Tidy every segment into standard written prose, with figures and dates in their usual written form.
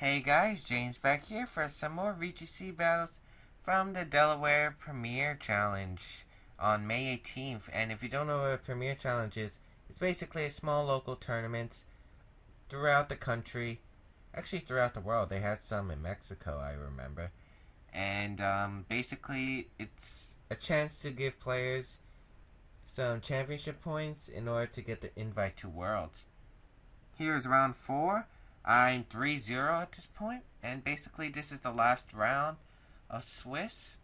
Hey guys, James back here for some more VGC battles from the Delaware Premier Challenge on May 18th. And if you don't know what a Premier Challenge is, it's basically a small local tournament throughout the country. Actually, throughout the world. They had some in Mexico, I remember. And basically, it's a chance to give players some championship points in order to get the invite to Worlds. Here's round 4. I'm 3-0 at this point, and basically this is the last round of Swiss.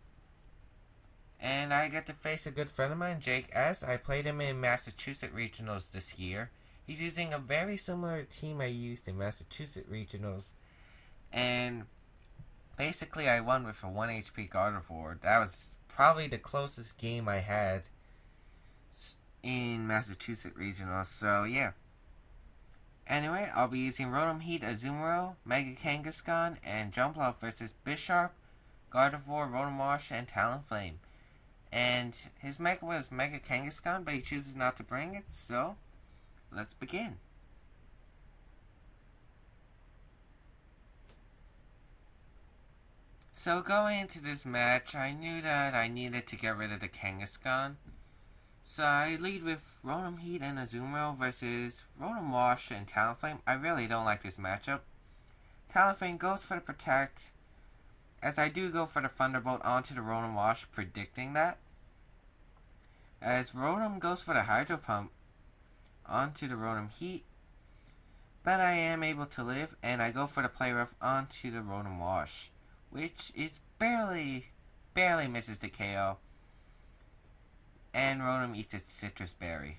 And I get to face a good friend of mine, Jake S. I played him in Massachusetts Regionals this year. He's using a very similar team I used in Massachusetts Regionals. And basically I won with a 1 HP Gardevoir. That was probably the closest game I had in Massachusetts Regionals, so yeah. Anyway, I'll be using Rotom Heat, Azumarill, Mega Kangaskhan, and Jumpluff versus Bisharp, Gardevoir, Rotom Wash, and Talonflame. And his Mega was Mega Kangaskhan, but he chooses not to bring it, so let's begin. So going into this match, I knew that I needed to get rid of the Kangaskhan. So I lead with Rotom Heat and Azumarill versus Rotom Wash and Talonflame. I really don't like this matchup. Talonflame goes for the Protect, as I do go for the Thunderbolt onto the Rotom Wash, predicting that. As Rotom goes for the Hydro Pump onto the Rotom Heat, but I am able to live, and I go for the Play Rough onto the Rotom Wash, which is barely misses the KO. And Rotom eats its Citrus Berry.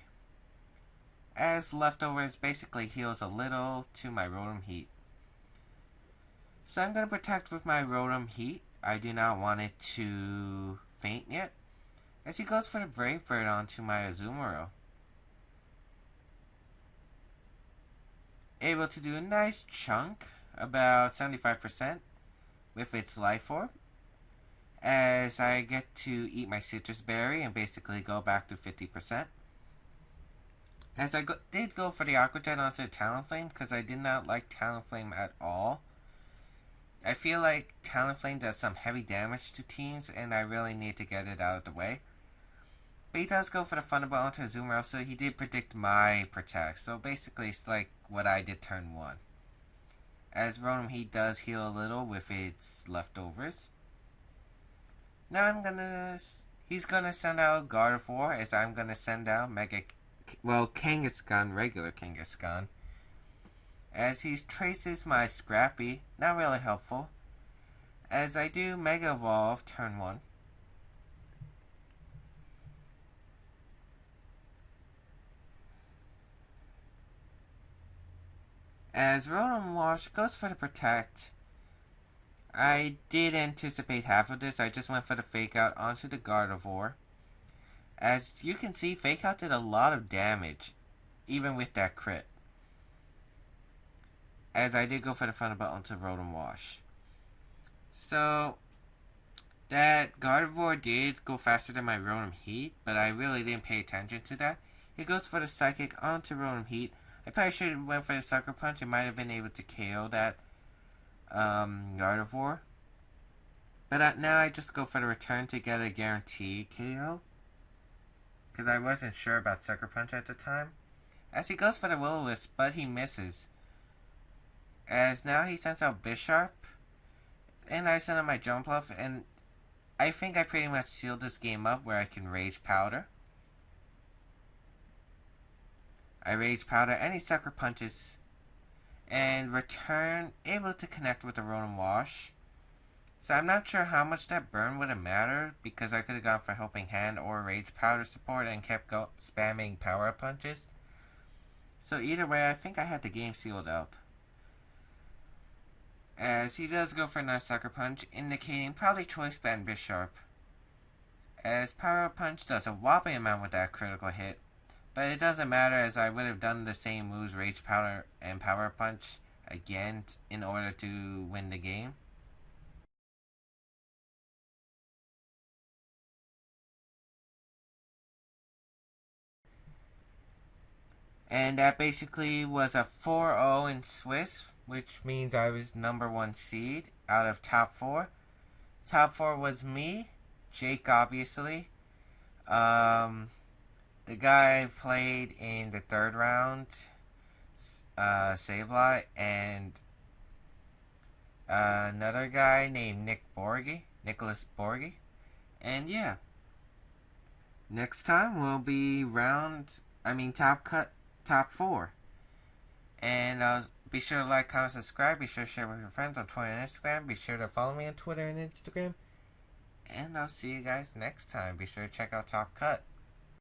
As leftovers basically heals a little to my Rotom Heat. So I'm going to protect with my Rotom Heat. I do not want it to faint yet. As he goes for the Brave Bird onto my Azumarill. Able to do a nice chunk, about 75%, with its Life Orb. As I get to eat my Citrus Berry and basically go back to 50%. As I did go for the Aqua Jet onto Talonflame, because I did not like Talonflame at all. I feel like Talonflame does some heavy damage to teams, and I really need to get it out of the way. But he does go for the Thunderbolt onto Azumarill, so he did predict my Protect. So basically, it's like what I did turn 1. As Rotom Heat does heal a little with its leftovers. Now he's gonna send out Gardevoir, as I'm gonna send out Kangaskhan, regular Kangaskhan. As he traces my Scrappy, not really helpful. As I do Mega Evolve turn 1. As Rotom Wash goes for the Protect, I did anticipate half of this. I just went for the Fake Out onto the Gardevoir. As you can see, Fake Out did a lot of damage, even with that crit. As I did go for the Thunderbolt onto Rotom Wash. So, that Gardevoir did go faster than my Rotom Heat, but I really didn't pay attention to that. He goes for the Psychic onto Rotom Heat. I probably should have went for the Sucker Punch. It might have been able to KO that Gardevoir. But now I just go for the return to get a guaranteed KO. Because I wasn't sure about Sucker Punch at the time. As he goes for the Will-O-Wisp, but he misses. As now he sends out Bisharp. And I send out my Jumpluff. And I think I pretty much sealed this game up where I can Rage Powder. I Rage Powder any Sucker Punches. And return, able to connect with the Rotom Wash. So I'm not sure how much that burn would have mattered, because I could have gone for Helping Hand or Rage Powder support and kept spamming Power Punches. So either way, I think I had the game sealed up. As he does go for another Sucker Punch, indicating probably Choice Band Bisharp. As Power Punch does a whopping amount with that critical hit. But it doesn't matter, as I would have done the same moves, Rage Powder and Power Punch, again in order to win the game. And that basically was a 4-0 in Swiss which means I was #1 seed out of top 4. Top 4 was me, Jake, obviously. The guy played in the 3rd round, Sableye, and another guy named Nicholas Borgi. And yeah, next time will be top 4. And be sure to like, comment, subscribe. Be sure to share with your friends on Twitter and Instagram. Be sure to follow me on Twitter and Instagram. And I'll see you guys next time. Be sure to check out Top Cut.